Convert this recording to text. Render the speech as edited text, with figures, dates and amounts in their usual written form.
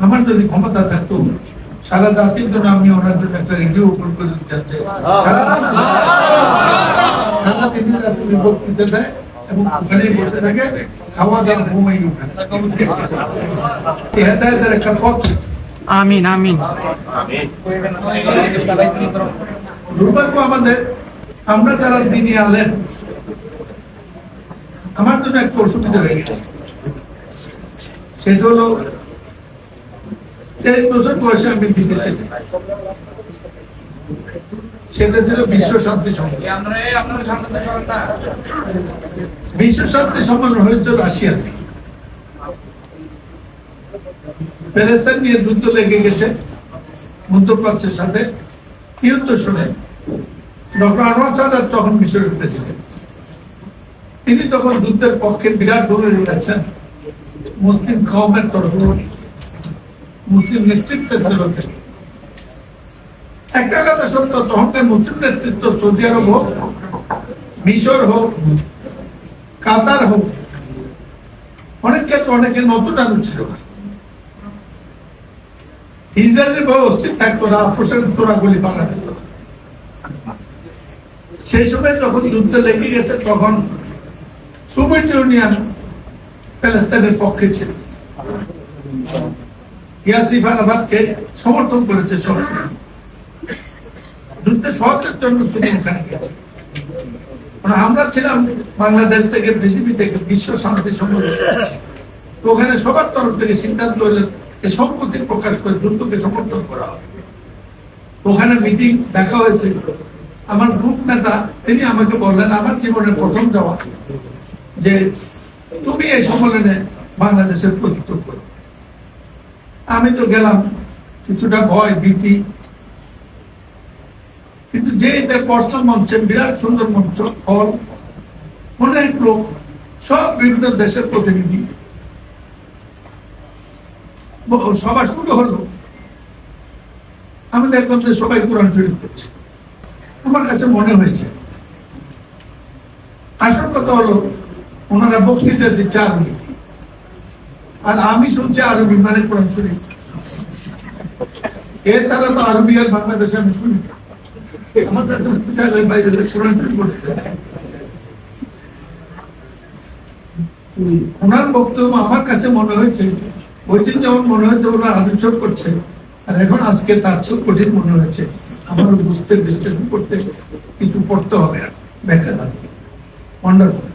আমার যদি ক্ষমতা থাকতো সারা জাতির জন্য আমি ওনার জন্য একটা রেডিও ওপেন করে দিতাম, সারা তিনি বক্তৃতা দেয় এবং ওখানে বসে থাকে, খাওয়া দাওয়া ঘুমাই ওখানে হেদায়েতের একটা পথ। আমিন আমিন। দুর্ভাগ্য আমাদের, আমরা যারা দিনী আলেম, আমার জন্য একটা অসুবিধা হয়ে গেছে। সেটা হলো 23 বছর বয়সে আমি বিদেশে যাই। সেটা ছিল বিশ্ব শান্তি সম্মেলন। বিশ্ব শান্তি সম্মেলন হয়েছিল রাশিয়াতে। প্যালেস্তাইন নিয়ে যুদ্ধ লেগে গেছে মধ্যপ্রাচ্যের সাথে। 73 সালে ডক্টর আনোয়ার সাদাত তখন মিশরের প্রেসিডেন্ট। তিনি তখন যুদ্ধের পক্ষে বিরাট ভূমিকা রাখছেন মুসলিম কওমের তরফ থেকে, মুসলিম নেতৃত্বের তরফ থেকে। একটা কথা সত্য, তখনকার মুসলিম নেতৃত্ব সৌদি আরব হোক, মিশর হোক, কাতার হোক, অনেক ক্ষেত্রে অনেকে নতুন আলু ছিল না। ইসরায়েলের বড় অস্তিত্ব থাকতো না, আপোষের তোরাগুলি পালা দিত। সেই সময় যখন যুদ্ধ লেগে গেছে তখন সোভিয়েত ইউনিয়ন প্যালেস্তাইনের পক্ষে ছিল। ইয়াসির আরাফাতকে সমর্থন করেছে সব। যুদ্ধে সহজের জন্য তিনি ওখানে গেছে। আমরা ছিলাম বাংলাদেশ থেকে, পৃথিবী থেকে বিশ্ব শান্তি সম্মেলন, ওখানে সবার তরফ থেকে সিদ্ধান্ত হলেন সম্মতি প্রকাশ করে যুদ্ধকে সমর্থন করা হবে। ওখানে মিটিং দেখা হয়েছে। আমার গ্রুপ নেতা তিনি আমাকে বললেন, আমার জীবনের প্রথম যাওয়া, যে তুমি এই সম্মেলনে বাংলাদেশের প্রতিনিধিত্ব করো। আমি তো গেলাম, কিছুটা ভয় ভীতি, কিন্তু যে প্রশ্ন মঞ্চে, বিরাট সুন্দর মঞ্চ, হল, অনেক লোক, সব বিভিন্ন দেশের প্রতিনিধি, সভা শুরু হলো। আমি দেখলাম যে সবাই কোরআন শরীফ করছে। আমার কাছে মনে হয়েছে আসল কথা হলো ওনারা বক্তৃতা দিচ্ছে আরবি, আর আমি শুনছি আরবি মানে কোরআন শরীফ। এছাড়া তো আরবি আর বাংলাদেশে আমি শুনি। আমার কাছে বাইরে কোরআন শরীফ করছে। ওনার বক্তব্য আমার কাছে মনে হয়েছে, ওই দিন যেমন মনে হয়েছে ওরা আলোচনা করছে, আর এখন আজকে তার চেয়ে কঠিন মনে হয়েছে। আমার বুঝতে বিশ্লেষণ করতে কিছু পড়তে হবে, ব্যাখ্যা থাকবে। ওয়ান্ডারফুল।